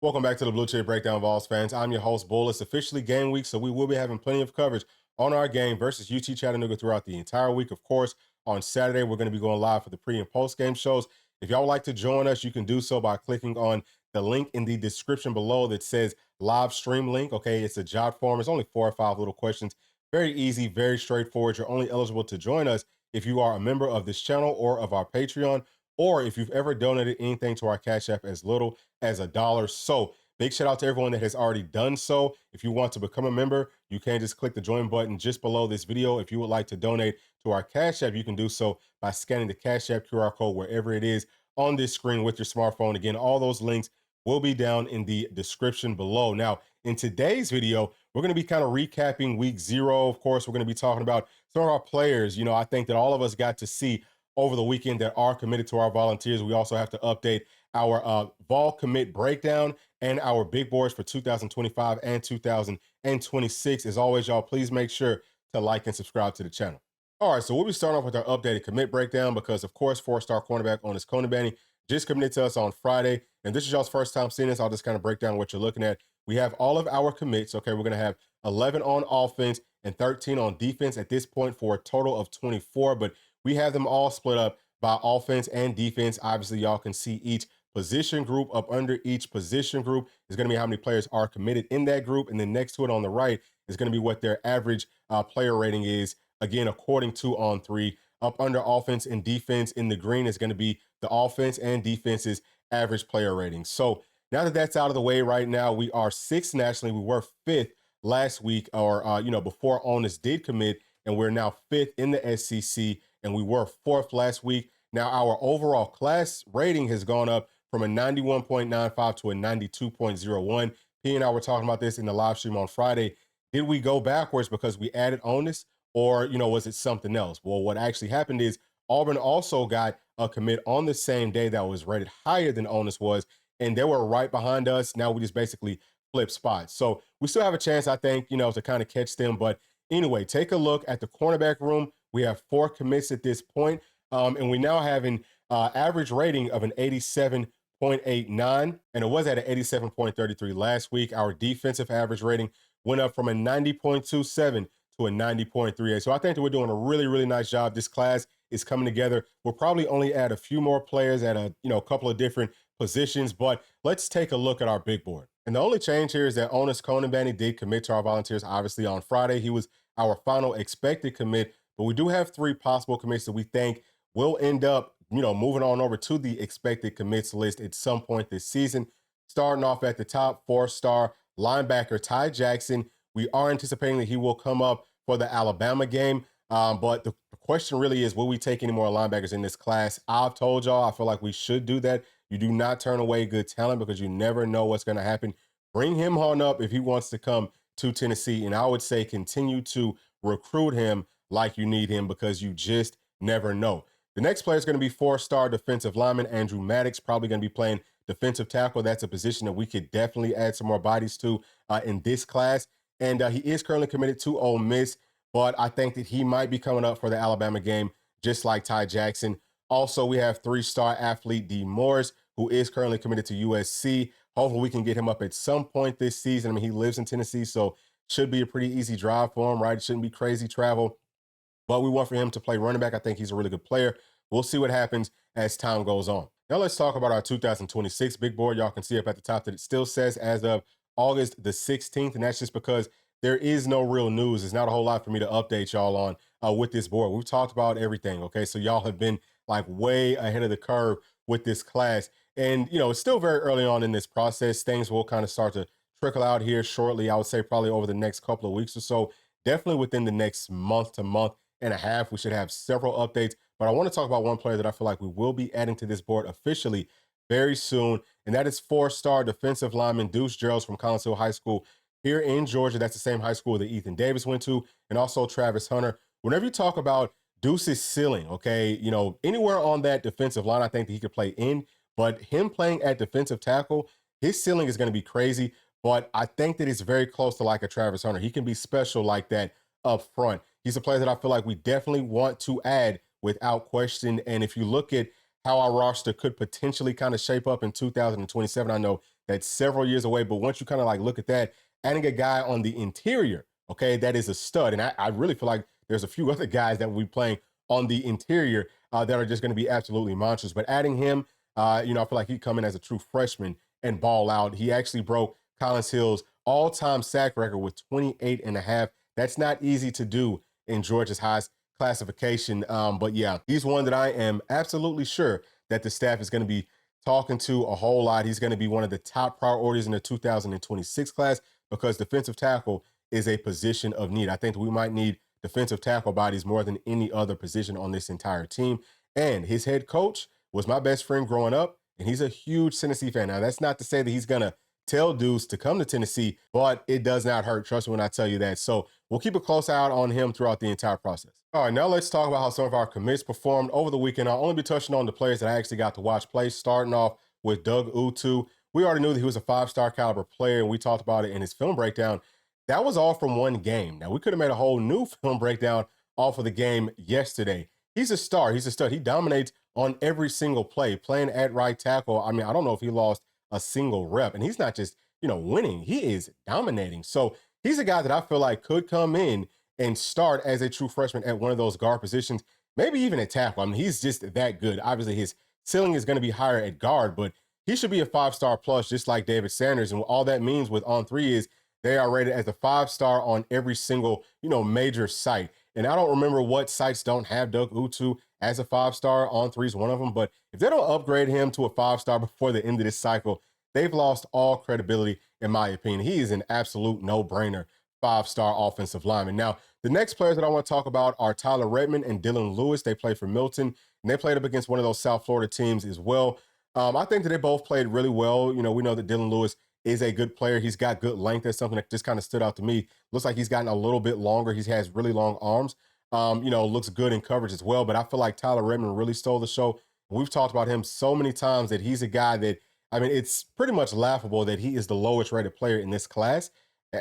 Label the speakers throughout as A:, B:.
A: Welcome back to the Bluechip Breakdown, Vols fans. I'm your host, Bull. It's officially game week, so we will be having plenty of coverage on our game versus UT Chattanooga throughout the entire week. Of course, on Saturday, we're going to be going live for the pre- and post-game shows. If y'all would like to join us, you can do so by clicking on the link in the description below that says live stream link. Okay, it's a jot form. It's only 4 or 5 little questions. Very easy, very straightforward. You're only eligible to join us if you are a member of this channel or of our Patreon, or if you've ever donated anything to our Cash App as little as $1. So big shout out to everyone that has already done so. If you want to become a member, you can just click the join button just below this video. If you would like to donate to our Cash App, you can do so by scanning the Cash App QR code wherever it is on this screen with your smartphone. Again, all those links will be down in the description below. Now, in today's video, we're going to be kind of recapping week 0. Of course, we're going to be talking about some of our players. I think that all of us got to see over the weekend that are committed to our Volunteers. We also have to update our Vol commit breakdown and our big boards for 2025 and 2026. As always, y'all, please make sure to like and subscribe to the channel. All right, so we'll be starting off with our updated commit breakdown because, of course, 4-star cornerback Onis Konabani just committed to us on Friday. And this is y'all's first time seeing this. I'll just kind of break down what you're looking at. We have all of our commits. Okay, we're going to have 11 on offense and 13 on defense at this point for a total of 24. But we have them all split up by offense and defense. Obviously, y'all can see each position group. Up under each position group is going to be how many players are committed in that group. And then next to it on the right is going to be what their average player rating is, again, according to On3. Up under offense and defense in the green is going to be the offense and defense's average player rating. So now that that's out of the way right now, we are 6th nationally. We were 5th last week, or, before Onus did commit, and we're now 5th in the SEC, and we were 4th last week. Now, our overall class rating has gone up from a 91.95 to a 92.01. P and I were talking about this in the live stream on Friday. Did we go backwards because we added Onus, or, was it something else? Well, what actually happened is Auburn also got a commit on the same day that was rated higher than Onus was, and they were right behind us. Now we just basically flip spots. So we still have a chance, I think, to kind of catch them. But anyway, take a look at the cornerback room. We have 4 commits at this point, and we now have an average rating of an 87.89, and it was at an 87.33 last week. Our defensive average rating went up from a 90.27 to a 90.38. So I think that we're doing a really, really nice job. This class is coming together. We'll probably only add a few more players at a couple of different positions, but let's take a look at our big board. And the only change here is that Onis Konabani did commit to our Volunteers, obviously, on Friday. He was our final expected commit, but we do have 3 possible commits that we think will end up, moving on over to the expected commits list at some point this season. Starting off at the top, 4-star linebacker Ty Jackson. We are anticipating that he will come up for the Alabama game. But the question really is, will we take any more linebackers in this class? I've told y'all, I feel like we should do that. You do not turn away good talent because you never know what's going to happen. Bring him on up if he wants to come to Tennessee. And I would say continue to recruit him like you need him because you just never know. The next player is going to be 4-star defensive lineman Andrew Maddox, probably going to be playing defensive tackle. That's a position that we could definitely add some more bodies to in this class. And he is currently committed to Ole Miss, but I think that he might be coming up for the Alabama game, just like Ty Jackson. Also, we have 3-star athlete D. Morris, who is currently committed to USC. Hopefully, we can get him up at some point this season. I mean, he lives in Tennessee, so should be a pretty easy drive for him, right? It shouldn't be crazy travel. But we want for him to play running back. I think he's a really good player. We'll see what happens as time goes on. Now let's talk about our 2026 big board. Y'all can see up at the top that it still says as of August the 16th, and that's just because there is no real news. There's not a whole lot for me to update y'all on with this board. We've talked about everything, okay? So y'all have been like way ahead of the curve with this class. And, it's still very early on in this process. Things will kind of start to trickle out here shortly. I would say probably over the next couple of weeks or so. Definitely within the next month to month and a half, we should have several updates. But I want to talk about one player that I feel like we will be adding to this board officially very soon, and that is 4-star defensive lineman Deuce Geralds from Collins Hill High School here in Georgia. That's the same high school that Ethan Davis went to, and also Travis Hunter. Whenever you talk about Deuce's ceiling, okay, anywhere on that defensive line, I think that he could play in, but him playing at defensive tackle, his ceiling is going to be crazy, but I think that it's very close to like a Travis Hunter. He can be special like that up front. He's a player that I feel like we definitely want to add without question. And if you look at how our roster could potentially kind of shape up in 2027, I know that's several years away. But once you kind of like look at that, adding a guy on the interior, okay, that is a stud. And I really feel like there's a few other guys that will be playing on the interior that are just going to be absolutely monsters. But adding him, I feel like he'd come in as a true freshman and ball out. He actually broke Collins Hill's all-time sack record with 28 and a half. That's not easy to do in Georgia's highest classification. But yeah, he's one that I am absolutely sure that the staff is going to be talking to a whole lot. He's going to be one of the top priorities in the 2026 class because defensive tackle is a position of need. I think we might need defensive tackle bodies more than any other position on this entire team. And his head coach was my best friend growing up, and he's a huge Tennessee fan. Now, that's not to say that he's going to tell dudes to come to Tennessee, but it does not hurt. Trust me when I tell you that. So we'll keep a close eye on him throughout the entire process. All right, now let's talk about how some of our commits performed over the weekend. I'll only be touching on the players that I actually got to watch play, starting off with Doug Utu. We already knew that he was a five-star caliber player, and we talked about it in his film breakdown. That was all from one game. Now, we could have made a whole new film breakdown off of the game yesterday. He's a star. He's a stud. He dominates on every single play, playing at right tackle. I mean, I don't know if he lost a single rep, and he's not just, winning. He is dominating. So he's a guy that I feel like could come in and start as a true freshman at one of those guard positions, maybe even at tackle. I mean, he's just that good. Obviously, his ceiling is going to be higher at guard, but he should be a five-star plus, just like David Sanders. And all that means with On Three is they are rated as a five-star on every single, major site. And I don't remember what sites don't have Doug Utu as a five-star. On Three is one of them. But if they don't upgrade him to a five-star before the end of this cycle, they've lost all credibility, in my opinion. He is an absolute no-brainer five-star offensive lineman. Now, the next players that I want to talk about are Tyler Redmond and Dylan Lewis. They play for Milton, and they played up against one of those South Florida teams as well. I think that they both played really well. We know that Dylan Lewis is a good player. He's got good length. That's something that just kind of stood out to me. Looks like he's gotten a little bit longer. He has really long arms. Looks good in coverage as well. But I feel like Tyler Redmond really stole the show. We've talked about him so many times that he's a guy that, it's pretty much laughable that he is the lowest rated player in this class.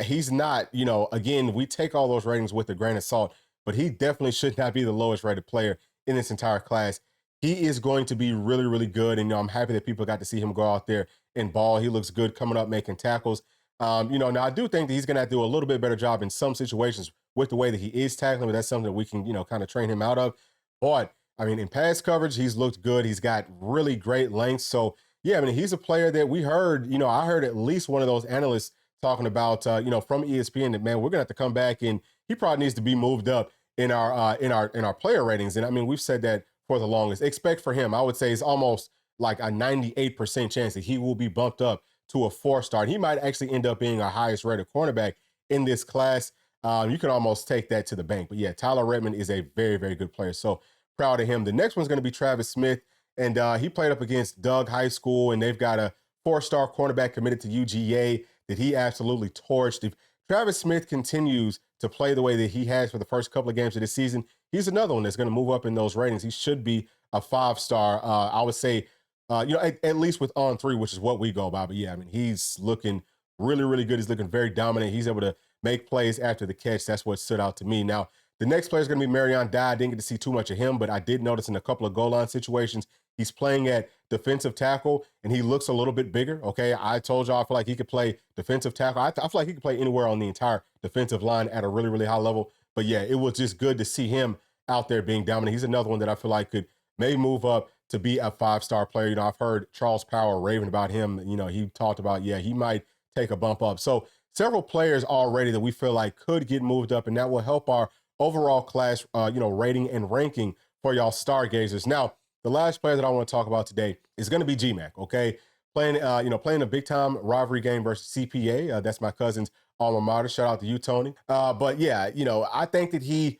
A: He's not, again, we take all those ratings with a grain of salt, but he definitely should not be the lowest rated player in this entire class. He is going to be really, really good. And, I'm happy that people got to see him go out there and ball. He looks good coming up, making tackles. Now I do think that he's going to have to do a little bit better job in some situations with the way that he is tackling, but that's something that we can, kind of train him out of. But, in pass coverage, he's looked good. He's got really great length. So, yeah, he's a player that we heard, I heard at least one of those analysts talking about, from ESPN that, man, we're going to have to come back and he probably needs to be moved up in our player ratings. And we've said that for the longest. Expect for him, I would say, it's almost like a 98% chance that he will be bumped up to a 4-star. And he might actually end up being our highest rated cornerback in this class. You can almost take that to the bank. But yeah, Tyler Redmond is a very, very good player. So proud of him. The next one's going to be Travis Smith. And he played up against Doug High School, and they've got a 4-star cornerback committed to UGA that he absolutely torched. If Travis Smith continues to play the way that he has for the first couple of games of this season, he's another one that's going to move up in those ratings. He should be a 5-star. I would say, at least with On Three, which is what we go by. But yeah, he's looking really, really good. He's looking very dominant. He's able to make plays after the catch. That's what stood out to me. Now, the next player is going to be Marion Dye. I didn't get to see too much of him, but I did notice in a couple of goal line situations, he's playing at defensive tackle, and he looks a little bit bigger. Okay, I told y'all I feel like he could play defensive tackle. I feel like he could play anywhere on the entire defensive line at a really, really high level. But yeah, it was just good to see him out there being dominant. He's another one that I feel like could maybe move up to be a 5-star player. I've heard Charles Power raving about him. He talked about, he might take a bump up. So several players already that we feel like could get moved up, and that will help our overall class, rating and ranking for y'all stargazers. Now, the last player that I want to talk about today is going to be GMac. Okay, playing a big time rivalry game versus CPA. That's my cousin's alma mater. Shout out to you, Tony. But yeah, I think that he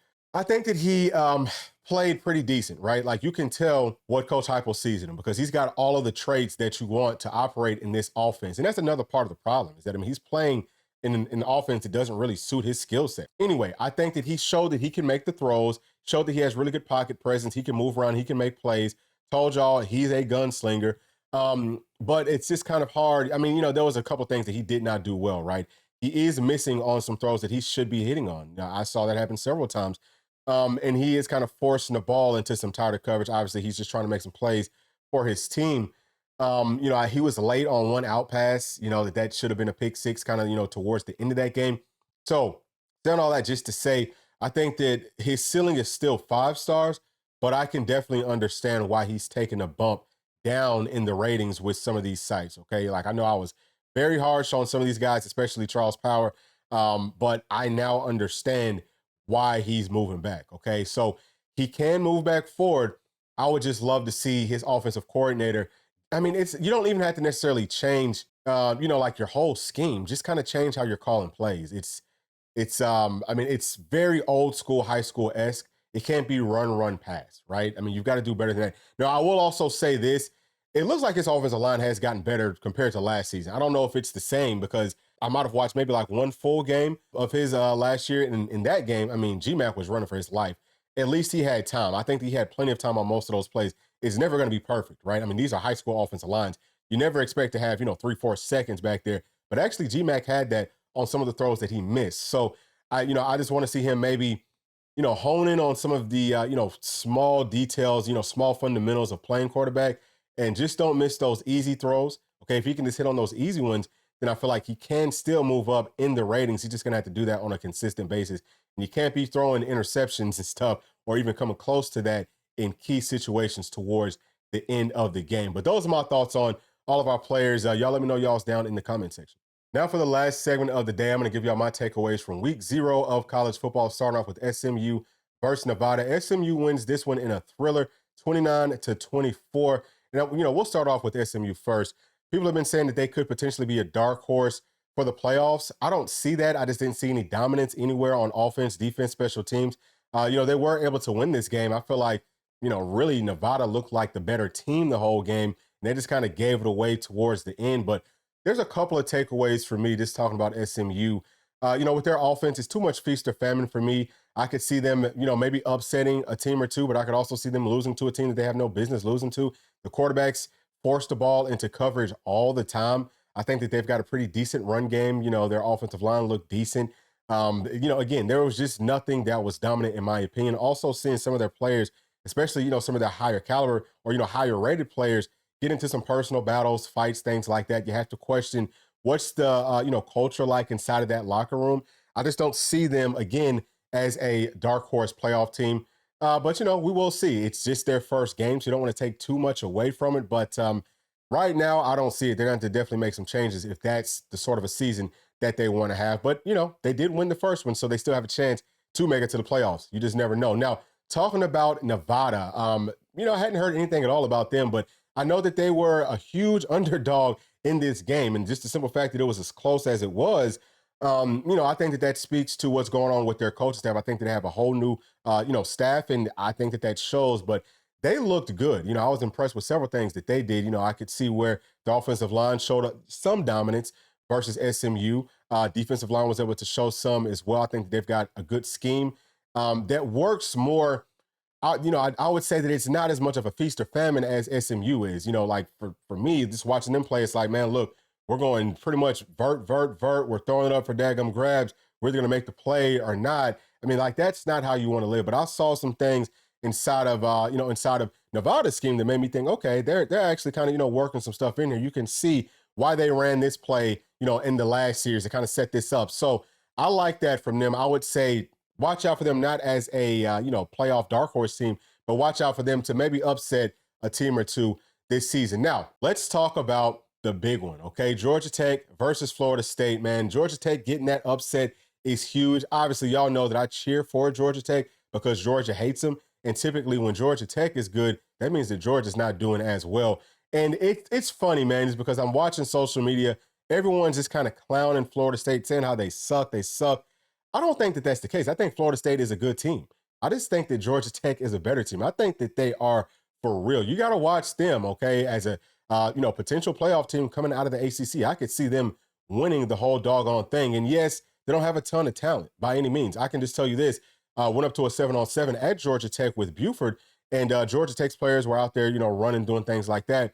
A: played pretty decent, right? Like, you can tell what Coach Heupel sees in him because he's got all of the traits that you want to operate in this offense, and that's another part of the problem is that he's playing in an offense that doesn't really suit his skill set. Anyway, I think that he showed that he can make the throws, showed that he has really good pocket presence. He can move around. He can make plays. Told y'all he's a gunslinger. But it's just kind of hard. There was a couple things that he did not do well, right? He is missing on some throws that he should be hitting on. Now, I saw that happen several times. And he is kind of forcing the ball into some tighter coverage. Obviously, he's just trying to make some plays for his team. He was late on one out pass, that should have been a pick six kind of, towards the end of that game. So, done all that just to say, I think that his ceiling is still 5 stars, but I can definitely understand why he's taking a bump down in the ratings with some of these sites. Okay. Like I know I was very harsh on some of these guys, especially Charles Power. But I now understand why he's moving back. Okay. So he can move back forward. I would just love to see his offensive coordinator. I mean, you don't even have to necessarily change, like your whole scheme. Just kind of change how you're calling plays. I mean, it's very old school, high school esque. It can't be run, run, pass, right? I mean, you've got to do better than that. Now, I will also say this. It looks like his offensive line has gotten better compared to last season. I don't know if it's the same because I might have watched maybe like one full game of his last year. And in that game, I mean, GMac was running for his life. At least he had time. I think he had plenty of time on most of those plays. It's never going to be perfect, right? I mean, these are high school offensive lines. You never expect to have, 3-4 seconds back there. But actually, GMac had that on some of the throws that he missed. So I just want to see him maybe, hone in on some of the, small details, small fundamentals of playing quarterback, and just don't miss those easy throws. Okay, if he can just hit on those easy ones, then I feel like he can still move up in the ratings. He's just gonna have to do that on a consistent basis, and you can't be throwing interceptions and stuff, or even coming close to that in key situations towards the end of the game. But those are my thoughts on all of our players. Y'all let me know y'all's down in the comment section. Now for the last segment of the day, I'm going to give y'all my takeaways from week 0 of college football, starting off with SMU versus Nevada. SMU wins this one in a thriller, 29-24. And, we'll start off with SMU first. People have been saying that they could potentially be a dark horse for the playoffs. I don't see that. I just didn't see any dominance anywhere on offense, defense, special teams. They were able to win this game. I feel like, really Nevada looked like the better team the whole game. And they just kind of gave it away towards the end. But there's a couple of takeaways for me just talking about SMU. With their offense, it's too much feast or famine for me. I could see them, maybe upsetting a team or two, but I could also see them losing to a team that they have no business losing to. The quarterbacks force the ball into coverage all the time. I think that they've got a pretty decent run game. Their offensive line looked decent. Again, there was just nothing that was dominant in my opinion. Also seeing some of their players, especially, some of their higher caliber or, higher rated players, get into some personal battles, fights, things like that. You have to question what's the culture like inside of that locker room. I just don't see them again as a dark horse playoff team. But we will see. It's just their first game, so you don't want to take too much away from it. But right now, I don't see it. They're going to definitely make some changes if that's the sort of a season that they want to have. But they did win the first one, so they still have a chance to make it to the playoffs. You just never know. Now, talking about Nevada, I hadn't heard anything at all about them, but I know that they were a huge underdog in this game. And just the simple fact that it was as close as it was, I think that speaks to what's going on with their coaching staff. I think that they have a whole new, staff, and I think that shows. But they looked good. I was impressed with several things that they did. I could see where the offensive line showed some dominance versus SMU. Defensive line was able to show some as well. I think they've got a good scheme that works more. I would say that it's not as much of a feast or famine as SMU is. Like for me, just watching them play, it's like, man, look, we're going pretty much vert. We're throwing it up for daggum grabs. We're either going to make the play or not. I mean, like, that's not how you want to live. But I saw some things inside of, inside of Nevada's scheme that made me think, okay, they're actually kind of, working some stuff in here. You can see why they ran this play, in the last series to kind of set this up. So I like that from them. I would say, watch out for them, not as a playoff dark horse team, but watch out for them to maybe upset a team or two this season. Now, let's talk about the big one, okay? Georgia Tech versus Florida State, man. Georgia Tech getting that upset is huge. Obviously, y'all know that I cheer for Georgia Tech because Georgia hates them. And typically when Georgia Tech is good, that means that Georgia's not doing as well. And it's funny, man, is because I'm watching social media. Everyone's just kind of clowning Florida State, saying how they suck. I don't think that that's the case. I think Florida State is a good team. I just think that Georgia Tech is a better team. I think that they are for real. You got to watch them, okay, as a potential playoff team coming out of the ACC. I could see them winning the whole doggone thing. And yes, they don't have a ton of talent by any means. I can just tell you this. Went up to a 7-on-7 at Georgia Tech with Buford, and Georgia Tech's players were out there, running, doing things like that.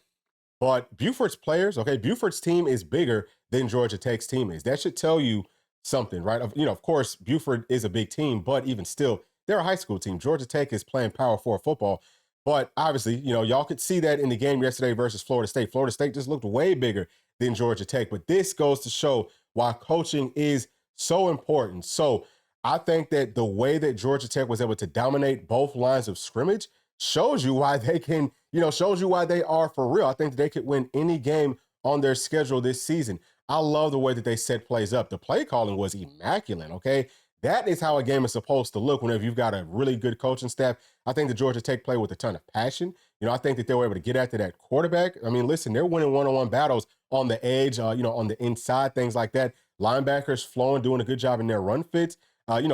A: But Buford's players, okay, Buford's team is bigger than Georgia Tech's team is. That should tell you something, right? Of course, Buford is a big team, but even still, they're a high school team. Georgia Tech is playing Power 4 football. But obviously, y'all could see that in the game yesterday versus Florida State. Florida State just looked way bigger than Georgia Tech. But this goes to show why coaching is so important. So I think that the way that Georgia Tech was able to dominate both lines of scrimmage shows you why they can, shows you why they are for real. I think that they could win any game on their schedule this season. I love the way that they set plays up. The play calling was immaculate, okay? That is how a game is supposed to look whenever you've got a really good coaching staff. I think the Georgia Tech played with a ton of passion. I think that they were able to get after that quarterback. I mean, listen, they're winning one-on-one battles on the edge, on the inside, things like that. Linebackers flowing, doing a good job in their run fits.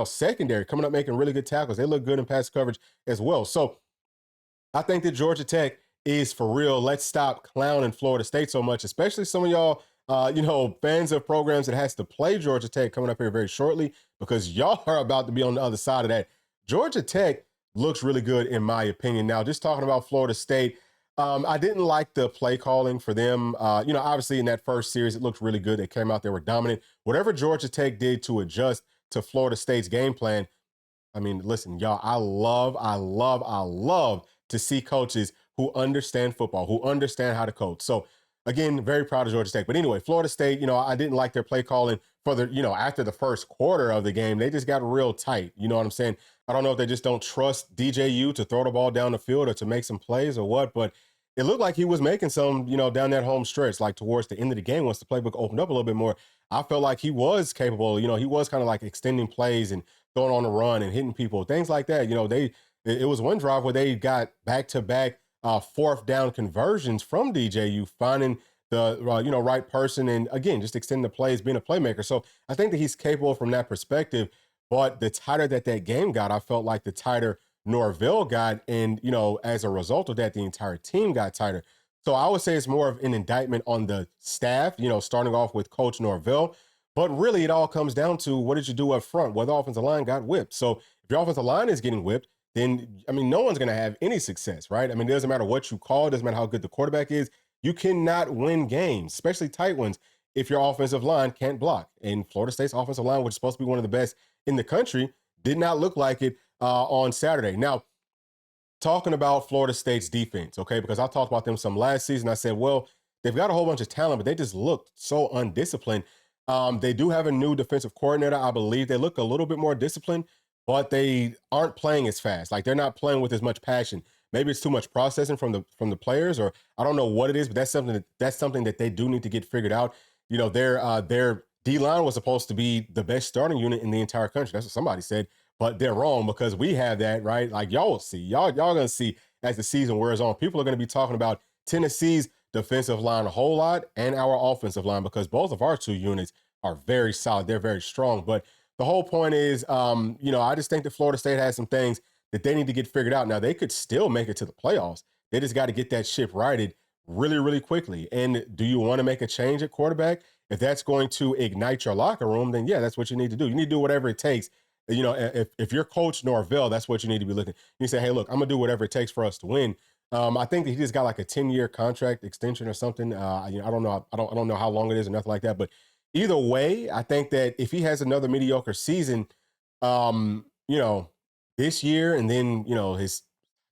A: Secondary coming up, making really good tackles. They look good in pass coverage as well. So I think that Georgia Tech is for real. Let's stop clowning Florida State so much, especially some of y'all, fans of programs that has to play Georgia Tech coming up here very shortly, because y'all are about to be on the other side of that. Georgia Tech looks really good in my opinion. Now, just talking about Florida State, I didn't like the play calling for them. Obviously in that first series, it looked really good. They came out, they were dominant. Whatever Georgia Tech did to adjust to Florida State's game plan, I mean, listen, y'all, I love to see coaches who understand football, who understand how to coach. So again, very proud of Georgia Tech. But anyway, Florida State, I didn't like their play calling for after the first quarter of the game. They just got real tight. You know what I'm saying? I don't know if they just don't trust DJU to throw the ball down the field or to make some plays or what, but it looked like he was making some, down that home stretch, like towards the end of the game, once the playbook opened up a little bit more. I felt like he was capable, he was kind of like extending plays and throwing on the run and hitting people, things like that. It was one drive where they got back-to-back fourth down conversions from DJU, finding the right person, and again, just extending the plays, being a playmaker. So I think that he's capable from that perspective. But the tighter that game got, I felt like the tighter Norvell got, and as a result of that, the entire team got tighter. So I would say it's more of an indictment on the staff, starting off with Coach Norvell. But really, it all comes down to, what did you do up front? Well, the offensive line got whipped. So if your offensive line is getting whipped, then, I mean, no one's going to have any success, right? I mean, it doesn't matter what you call, it doesn't matter how good the quarterback is. You cannot win games, especially tight ones, if your offensive line can't block. And Florida State's offensive line, which is supposed to be one of the best in the country, did not look like it on Saturday. Now, talking about Florida State's defense, okay, because I talked about them some last season. I said, well, they've got a whole bunch of talent, but they just looked so undisciplined. They do have a new defensive coordinator, I believe. They look a little bit more disciplined, but they aren't playing as fast. Like, they're not playing with as much passion. Maybe it's too much processing from the players, or I don't know what it is, but that's something that they do need to get figured out. Their D line was supposed to be the best starting unit in the entire country. That's what somebody said, but they're wrong, because we have that, right? Like, y'all will see, y'all gonna see as the season wears on. People are gonna be talking about Tennessee's defensive line a whole lot, and our offensive line, because both of our two units are very solid. They're very strong. But the whole point is, I just think that Florida State has some things that they need to get figured out. Now, they could still make it to the playoffs. They just got to get that ship righted really, really quickly. And do you want to make a change at quarterback? If that's going to ignite your locker room, then yeah, that's what you need to do. You need to do whatever it takes. If you're Coach Norvell, that's what you need to be looking. You say, hey, look, I'm gonna do whatever it takes for us to win. I think that he just got like a 10-year contract extension or something. I don't know. I don't know how long it is or nothing like that. But either way, I think that if he has another mediocre season, um, you know, this year, and then his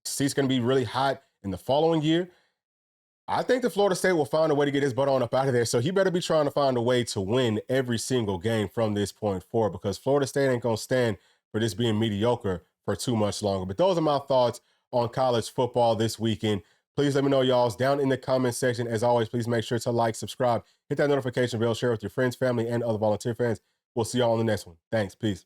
A: seat's going to be really hot in the following year, I think that Florida State will find a way to get his butt on up out of there. So he better be trying to find a way to win every single game from this point forward, because Florida State ain't going to stand for this being mediocre for too much longer. But those are my thoughts on college football this weekend. Please let me know, y'all's down in the comment section. As always, please make sure to like, subscribe, hit that notification bell, share with your friends, family, and other volunteer fans. We'll see y'all on the next one. Thanks. Peace.